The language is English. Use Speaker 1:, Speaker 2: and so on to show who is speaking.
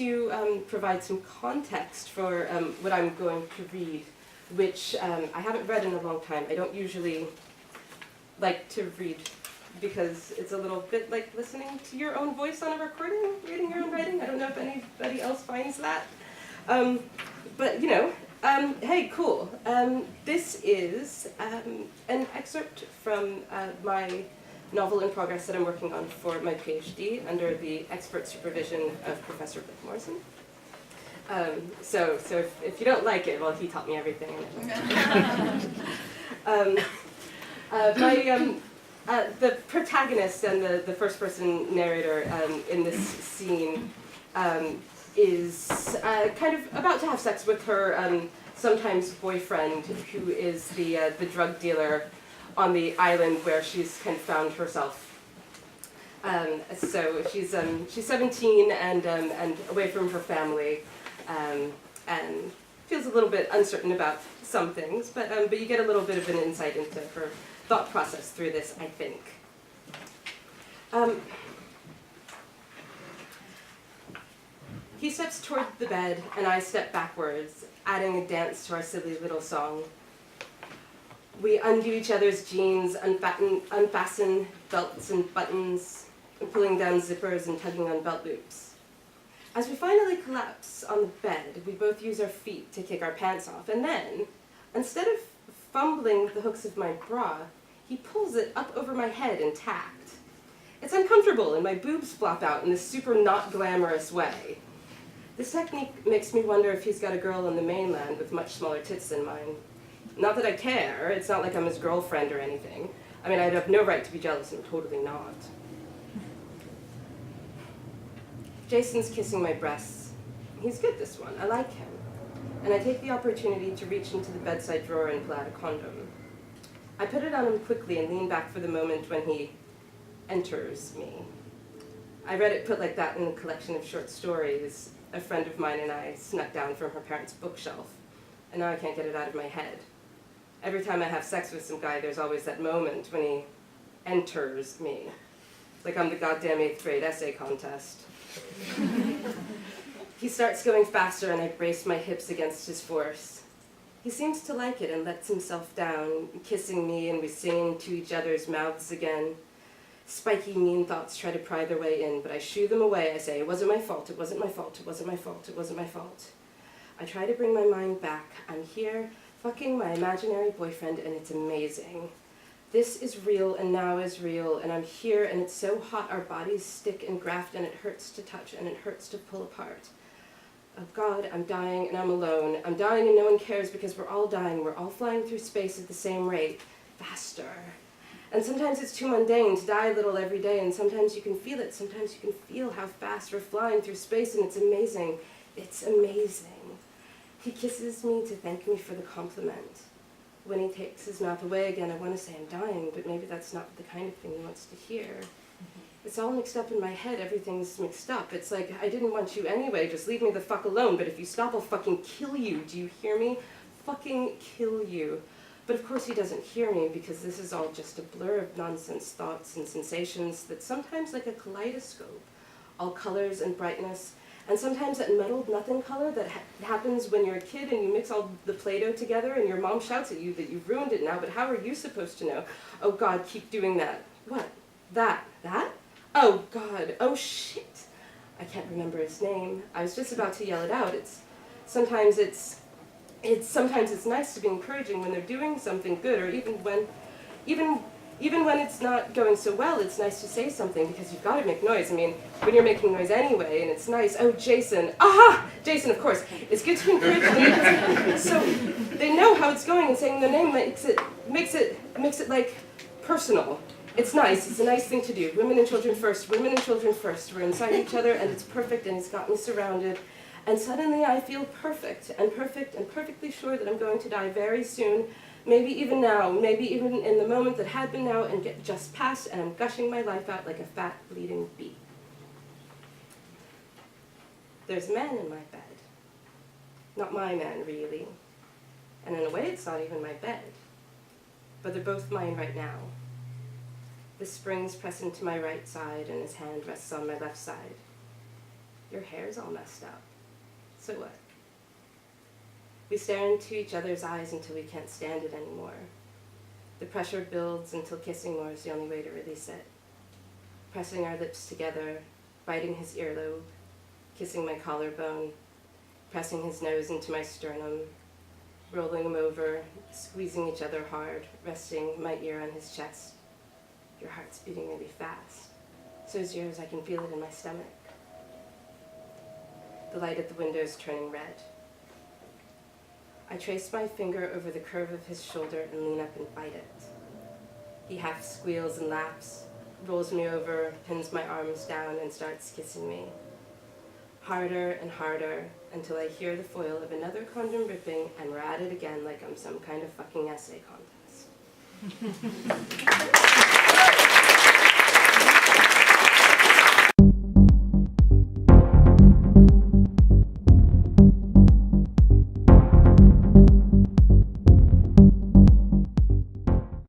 Speaker 1: to provide some context for what I'm going to read, which I haven't read in a long time. I don't usually like to read because it's a little bit like listening to your own voice on a recording, reading your own writing. I don't know if anybody else finds that. But, you know, hey, cool. This is an excerpt from my novel in progress that I'm working on for my PhD under the expert supervision of Professor Blake Morrison. So if you don't like it, well, he taught me everything. The protagonist and the first-person narrator in this scene is kind of about to have sex with her sometimes boyfriend, who is the drug dealer on the island where she's kind of found herself. So she's 17 and away from her family, and feels a little bit uncertain about some things, but you get a little bit of an insight into her thought process through this, I think. He steps toward the bed, and I step backwards, adding a dance to our silly little song. We undo each other's jeans, unfasten belts and buttons, pulling down zippers and tugging on belt loops. As we finally collapse on the bed, we both use our feet to kick our pants off, and then, instead of fumbling the hooks of my bra, he pulls it up over my head intact. It's uncomfortable, and my boobs flop out in this super not glamorous way. This technique makes me wonder if he's got a girl on the mainland with much smaller tits than mine. Not that I care, it's not like I'm his girlfriend or anything. I mean, I'd have no right to be jealous, and I'm totally not. Jason's kissing my breasts. He's good, this one. I like him. And I take the opportunity to reach into the bedside drawer and pull out a condom. I put it on him quickly and lean back for the moment when he enters me. I read it put like that in a collection of short stories a friend of mine and I snuck down from her parents' bookshelf, and now I can't get it out of my head. Every time I have sex with some guy, there's always that moment when he enters me, like I'm the goddamn 8th grade essay contest. He starts going faster, and I brace my hips against his force. He seems to like it and lets himself down, kissing me, and we sing into each other's mouths again. Spiky, mean thoughts try to pry their way in, but I shoo them away. I say, it wasn't my fault, it wasn't my fault, it wasn't my fault, it wasn't my fault. I try to bring my mind back. I'm here, fucking my imaginary boyfriend, and it's amazing. This is real, and now is real, and I'm here, and it's so hot our bodies stick and graft, and it hurts to touch, and it hurts to pull apart. Oh God, I'm dying, and I'm alone. I'm dying, and no one cares, because we're all dying. We're all flying through space at the same rate. Faster. And sometimes it's too mundane to die a little every day, and sometimes you can feel it. Sometimes you can feel how fast we're flying through space, and it's amazing. It's amazing. He kisses me to thank me for the compliment. When he takes his mouth away again, I want to say I'm dying, but maybe that's not the kind of thing he wants to hear. It's all mixed up in my head. Everything's mixed up. It's like, I didn't want you anyway. Just leave me the fuck alone. But if you stop, I'll fucking kill you. Do you hear me? Fucking kill you. But of course he doesn't hear me, because this is all just a blur of nonsense thoughts and sensations that sometimes like a kaleidoscope, all colors and brightness, and sometimes that muddled nothing color that happens when you're a kid and you mix all the Play-Doh together and your mom shouts at you that you've ruined it now, but how are you supposed to know? Oh God, keep doing that. What? That? Oh God, oh shit. I can't remember his name. I was just about to yell it out. Sometimes it's nice to be encouraging when they're doing something good, or even when it's not going so well, it's nice to say something, because you've got to make noise. I mean, when you're making noise anyway, and it's nice. Oh, Jason. Aha! Jason, of course. It's good to encourage them, so they know how it's going, and saying their name makes it like personal. It's nice. It's a nice thing to do. Women and children first. Women and children first. We're inside each other, and it's perfect, and it's got me surrounded. And suddenly I feel perfect and perfectly sure that I'm going to die very soon, maybe even now, maybe even in the moment that had been now and get just past, and I'm gushing my life out like a fat, bleeding bee. There's a man in my bed. Not my man, really. And in a way, it's not even my bed. But they're both mine right now. The springs press into my right side, and his hand rests on my left side. Your hair's all messed up. So what? We stare into each other's eyes until we can't stand it anymore. The pressure builds until kissing more is the only way to release it. Pressing our lips together, biting his earlobe, kissing my collarbone, pressing his nose into my sternum, rolling him over, squeezing each other hard, resting my ear on his chest. Your heart's beating really fast. So is yours. I can feel it in my stomach. The light at the window is turning red. I trace my finger over the curve of his shoulder and lean up and bite it. He half squeals and laughs, rolls me over, pins my arms down, and starts kissing me. Harder and harder, until I hear the foil of another condom ripping, and we're at it again like I'm some kind of fucking essay contest.